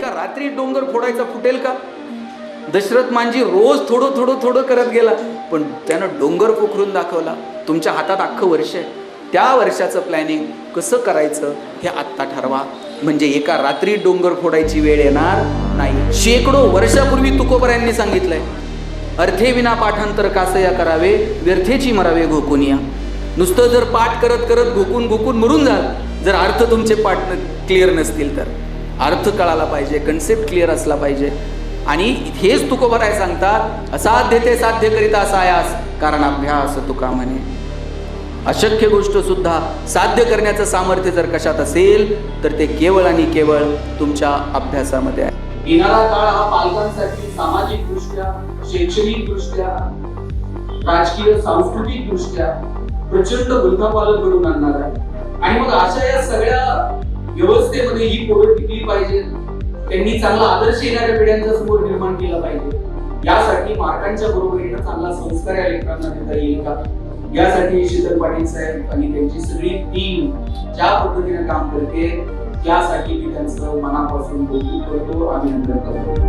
एका रात्री डोंगर फोडायचा फुटेल का? दशरथ मांजी रोज थोडं थोडं थोडं करत गेला, पण त्यानं डोंगर पोखरून दाखवला. तुमच्या हातात अख्खं वर्ष आहे, त्या वर्षाचं प्लॅनिंग कसं करायचं हे आत्ता ठरवा, म्हणजे एका रात्री डोंगर फोडायची वेळ येणार नाही. शेकडो वर्षापूर्वी तुकोबरायांनी सांगितलंय, अर्थे विना पाठांतर कासया करावे, व्यर्थेची मरावे घोकुनिया. नुसतं जर पाठ करत करत घोकून घोकून मरून जाल, जर अर्थ तुमचे पाठ क्लिअर नसतील तर. अर्थ कळाला पाहिजे, कन्सेप्ट क्लिअर असला पाहिजे. आणि हेच तुकोबराय सांगतात, असाध्य ते साध्य करीता असायास, कारण अभ्यास तुका म्हणे. अशक्य गोष्ट सुद्धा साध्य करण्याचं सामर्थ्य जर कशात असेल तर ते केवळ आणि केवळ तुमच्या अभ्यासामध्ये आहे. येणारा काळ हा पालकांसाठी सामाजिक दृष्ट्या, शैक्षणिक दृष्ट्या, राजकीय सांस्कृतिक दृष्ट्या प्रचंड गुंतापालक घडून आणणार आहे. आणि मग अशा या सगळ्या व्यवस्थेमध्ये ही पोरं टिकली पाहिजे, त्यांनी चांगला आदर्श येणाऱ्या पिढ्यांच्या समोर निर्माण केला पाहिजे. यासाठी मार्कांच्या बरोबरीनं चांगला संस्कार या लेकरांना देता येईल का, यासाठी शीतल पाटील साहेब आणि त्यांची सगळी टीम ज्या पद्धतीने काम करते त्यासाठी मी त्यांचं मनापासून कौतुक करतो, अभिनंदन करतो.